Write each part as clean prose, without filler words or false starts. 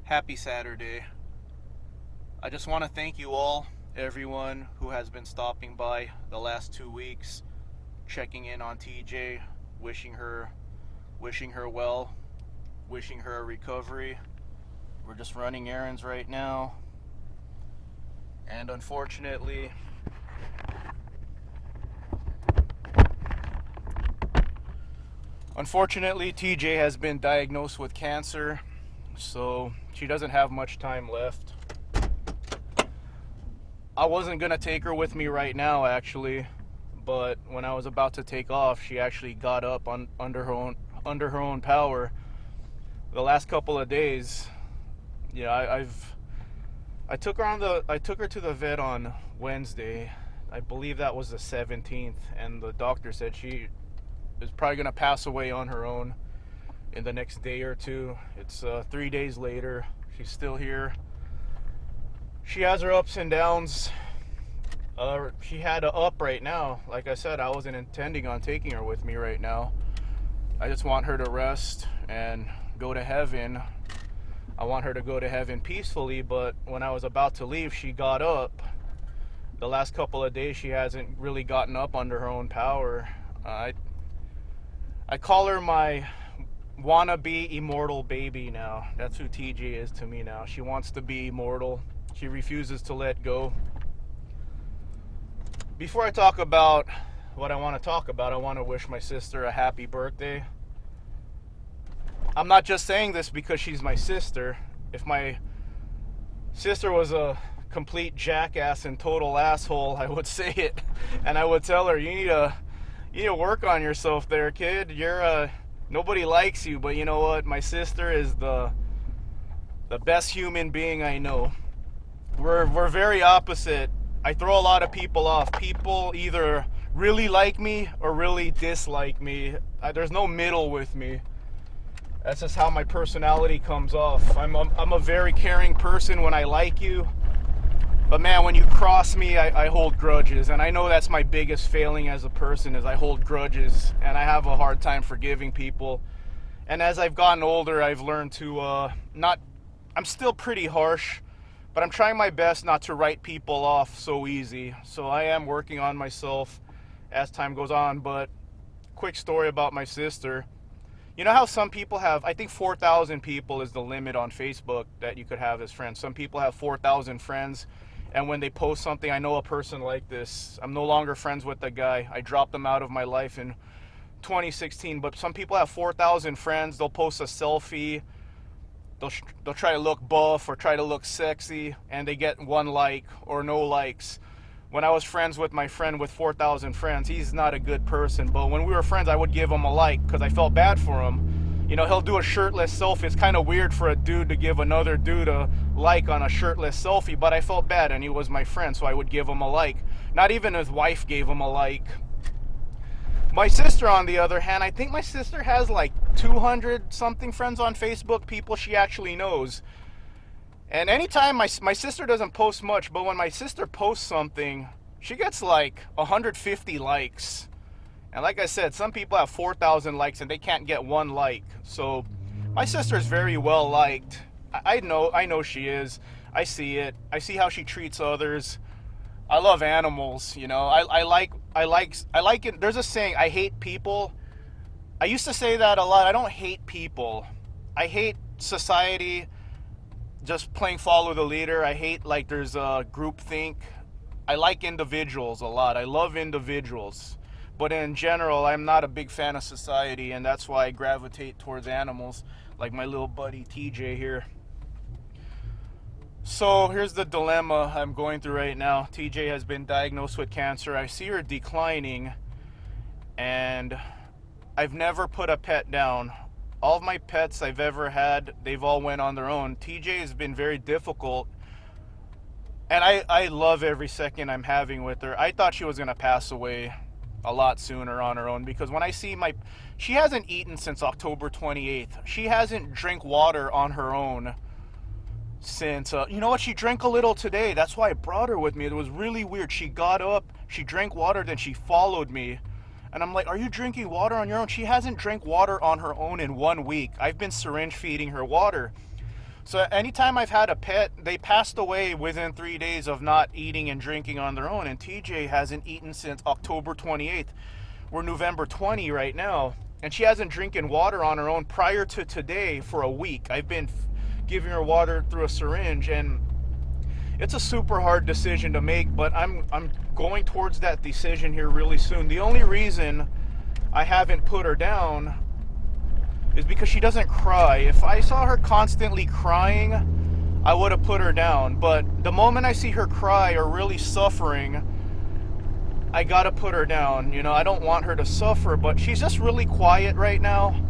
Happy Saturday. I just want to thank you all, everyone who has been stopping by the last 2 weeks, checking in on TJ, wishing her well, wishing her a recovery. We're just running errands right now. And unfortunately, TJ has been diagnosed with cancer, so she doesn't have much time left. I wasn't gonna take her with me right now, actually, but when I was about to take off, she actually got up under her own power. The last couple of days, yeah, I took her to the vet on Wednesday. I believe that was the 17th, and the doctor said she is probably gonna pass away on her own in the next day or two. It's 3 days later. She's still here. She has her ups and downs. She had a up right now. Like I said, I wasn't intending on taking her with me right now. I just want her to rest and go to heaven. I want her to go to heaven peacefully, but when I was about to leave, she got up. The last couple of days, she hasn't really gotten up under her own power. I call her my wannabe immortal baby now. That's who TJ is to me now. She wants to be immortal. She refuses to let go. Before I talk about what I want to talk about, I want to wish my sister a happy birthday. I'm not just saying this because she's my sister. If my sister was a complete jackass and total asshole, I would say it, and I would tell her, you need to work on yourself there, kid. Nobody likes you, but you know what? My sister is the best human being I know. We're very opposite. I throw a lot of people off. People either really like me or really dislike me. There's no middle with me. That's just how my personality comes off. I'm a very caring person when I like you. But man, when you cross me, I hold grudges. And I know that's my biggest failing as a person, is I hold grudges. And I have a hard time forgiving people. And as I've gotten older, I've learned to I'm still pretty harsh, but I'm trying my best not to write people off so easy. So I am working on myself as time goes on. But quick story about my sister. You know how some people have, I think 4,000 people is the limit on Facebook that you could have as friends. Some people have 4,000 friends, and when they post something, I know a person like this. I'm no longer friends with the guy. I dropped them out of my life in 2016, but some people have 4,000 friends. They'll post a selfie. They'll try to look buff or try to look sexy, and they get one like or no likes. When I was friends with my friend with 4,000 friends, he's not a good person, but when we were friends, I would give him a like because I felt bad for him. You know, he'll do a shirtless selfie. It's kind of weird for a dude to give another dude a like on a shirtless selfie, but I felt bad, and he was my friend, so I would give him a like. Not even his wife gave him a like. My sister, on the other hand, I think my sister has like 200 something friends on Facebook, people she actually knows. And anytime my sister doesn't post much, but when my sister posts something, she gets like 150 likes. And like I said, some people have 4,000 likes and they can't get one like. So my sister is very well liked. I know she is. I see it. I see how she treats others. I love animals, you know. I like it. There's a saying, I hate people. I used to say that a lot. I don't hate people. I hate society just playing follow the leader. I hate like there's a group think. I like individuals a lot. I love individuals. But in general, I'm not a big fan of society, and that's why I gravitate towards animals, like my little buddy TJ here. So here's the dilemma I'm going through right now. TJ has been diagnosed with cancer. I see her declining, and I've never put a pet down. All of my pets I've ever had, they've all went on their own. TJ has been very difficult, and I love every second I'm having with her. I thought she was going to pass away a lot sooner on her own, because when I see she hasn't eaten since October 28th. She hasn't drank water on her own since, you know what, she drank a little today. That's why I brought her with me. It was really weird. She got up, she drank water, then she followed me. And I'm like, are you drinking water on your own? She hasn't drank water on her own in 1 week. I've been syringe feeding her water. So anytime I've had a pet, they passed away within 3 days of not eating and drinking on their own. And TJ hasn't eaten since October 28th. We're November 20 right now. And she hasn't drinking water on her own prior to today for a week. I've been giving her water through a syringe, and it's a super hard decision to make, but I'm going towards that decision here really soon. The only reason I haven't put her down is because she doesn't cry. If I saw her constantly crying, I would have put her down. But the moment I see her cry or really suffering, I gotta put her down. You know, I don't want her to suffer, but she's just really quiet right now.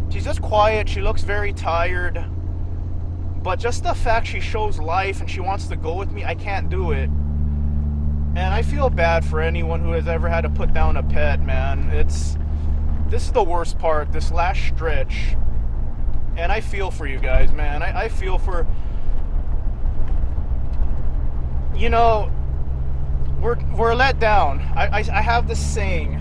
She's just quiet. She looks very tired. But just the fact she shows life and she wants to go with me, I can't do it. And I feel bad for anyone who has ever had to put down a pet, man. This is the worst part, this last stretch. And I feel for you guys, man. I feel for, you know, we're let down. I have this saying.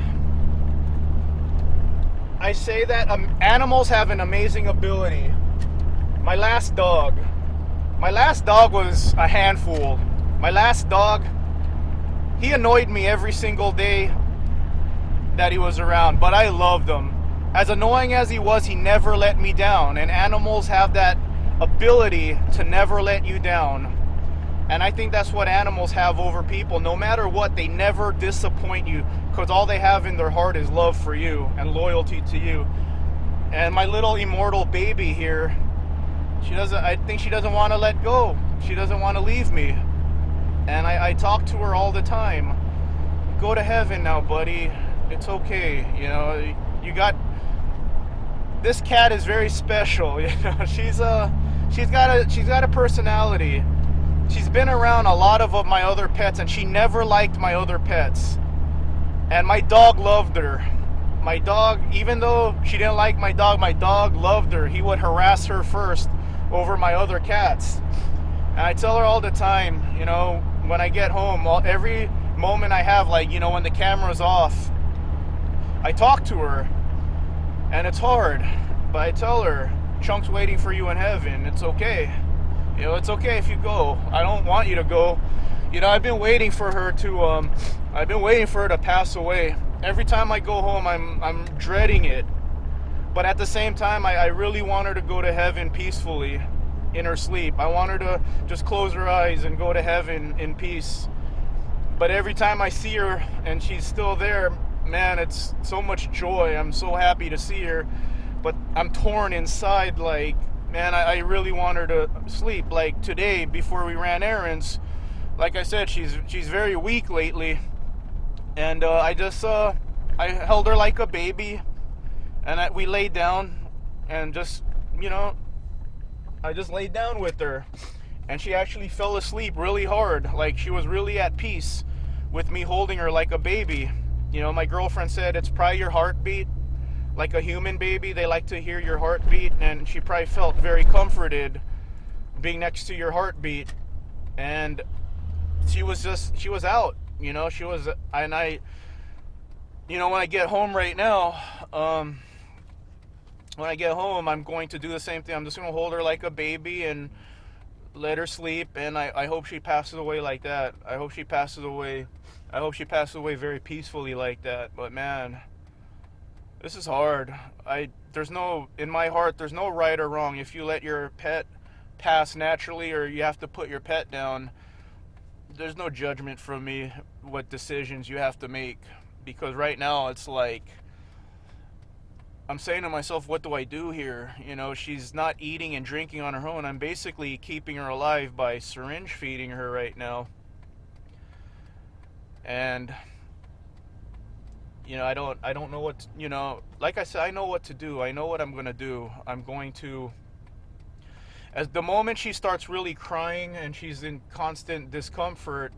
I say that animals have an amazing ability. My last dog was a handful. My last dog, he annoyed me every single day that he was around, but I loved him. As annoying as he was, he never let me down, and animals have that ability to never let you down. And I think that's what animals have over people. No matter what, they never disappoint you, because all they have in their heart is love for you and loyalty to you. And my little immortal baby here, I think she doesn't want to let go. She doesn't want to leave me. And I talk to her all the time. Go to heaven now, buddy. It's okay. You know, this cat is very special. You know, she's got a personality. She's been around a lot of my other pets, and she never liked my other pets. And my dog loved her. My dog, even though she didn't like my dog loved her. He would harass her first over my other cats. And I tell her all the time, you know, when I get home, every moment I have, like, you know, when the camera's off, I talk to her, and it's hard, but I tell her, Chunk's waiting for you in heaven. It's okay. You know, it's okay if you go. I don't want you to go. You know, I've been waiting for her to pass away. Every time I go home, I'm dreading it. But at the same time, I really want her to go to heaven peacefully in her sleep. I want her to just close her eyes and go to heaven in peace. But every time I see her and she's still there, man, it's so much joy. I'm so happy to see her. But I'm torn inside, like, man, I really want her to sleep. Like today, before we ran errands, like I said, she's very weak lately. And I held her like a baby. And we laid down and just, you know, I just laid down with her. And she actually fell asleep really hard. Like, she was really at peace with me holding her like a baby. You know, my girlfriend said it's probably your heartbeat. Like a human baby, they like to hear your heartbeat. And she probably felt very comforted being next to your heartbeat. And she was out. You know, you know, when I get home right now, when I get home, I'm going to do the same thing. I'm just going to hold her like a baby and let her sleep, and I hope she passes away like that. I hope she passes away very peacefully like that. But man, this is hard. In my heart, there's no right or wrong. If you let your pet pass naturally or you have to put your pet down, there's no judgment from me what decisions you have to make. Because right now, it's like, I'm saying to myself, what do I do here? You know, she's not eating and drinking on her own. I'm basically keeping her alive by syringe feeding her right now. And, you know, I don't know what, you know, like I said, I know what to do. I know what I'm going to do. I'm going to, as the moment she starts really crying and she's in constant discomfort,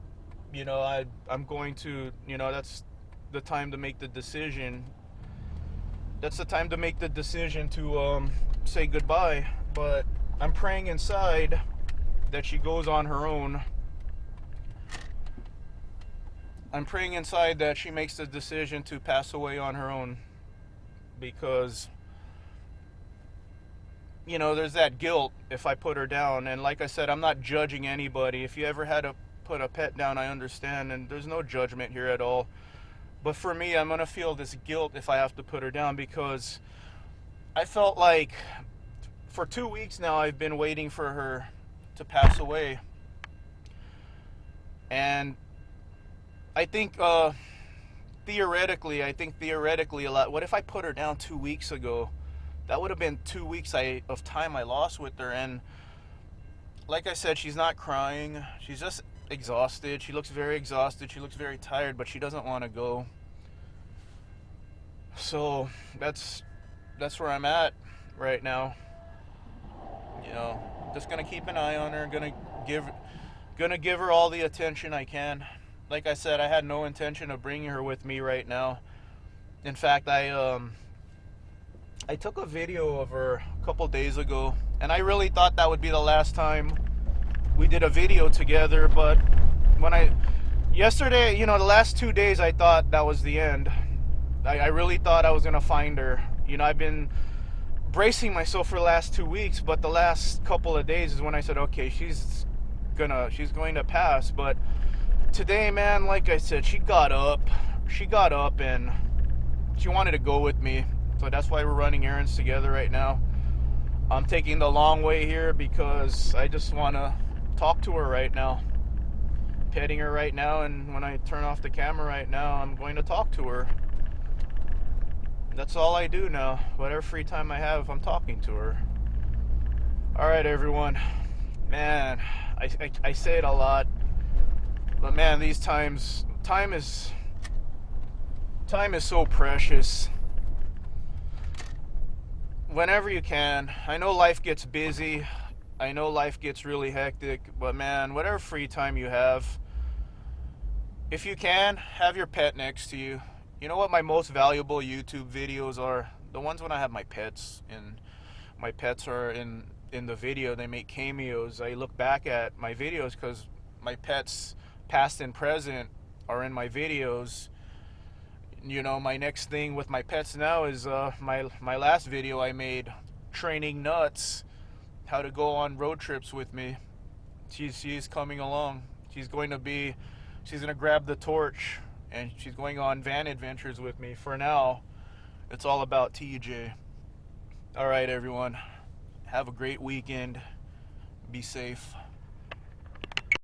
you know, I'm going to, you know, that's the time to make the decision. That's the time to make the decision to say goodbye. But I'm praying inside that she goes on her own. I'm praying inside that she makes the decision to pass away on her own, because you know, there's that guilt if I put her down. And like I said, I'm not judging anybody. If you ever had to put a pet down, I understand, and there's no judgment here at all. But for me, I'm gonna feel this guilt if I have to put her down, because I felt like for 2 weeks now I've been waiting for her to pass away. And I think theoretically a lot. What if I put her down 2 weeks ago? That would have been 2 weeks of time I lost with her. And like I said, she's not crying. She's just exhausted. She looks very exhausted. She looks very tired, but she doesn't want to go. So that's where I'm at right now. You know, just gonna keep an eye on her. Gonna give her all the attention I can. Like I said, I had no intention of bringing her with me right now. In fact, I took a video of her a couple days ago, and I really thought that would be the last time we did a video together. But yesterday, you know, the last 2 days, I thought that was the end. I really thought I was gonna find her. You know, I've been bracing myself for the last 2 weeks, but the last couple of days is when I said, okay, she's going to pass. But today, man, like I said, she got up and she wanted to go with me. So that's why we're running errands together right now. I'm taking the long way here because I just want to talk to her right now. Petting her right now, and when I turn off the camera right now, I'm going to talk to her. That's all I do now. Whatever free time I have, I'm talking to her. Alright, everyone. Man, I say it a lot, but man, these times, time is so precious. Whenever you can. I know life gets busy. I know life gets really hectic, but man, whatever free time you have, if you can, have your pet next to you. You know what my most valuable YouTube videos are? The ones when I have my pets, and my pets are in the video. They make cameos. I look back at my videos because my pets, past and present, are in my videos. You know, my next thing with my pets now is my last video I made, training Nuts how to go on road trips with me. She's coming along. She's gonna grab the torch, and she's going on van adventures with me. For now, it's all about TJ. All right, everyone. Have a great weekend. Be safe.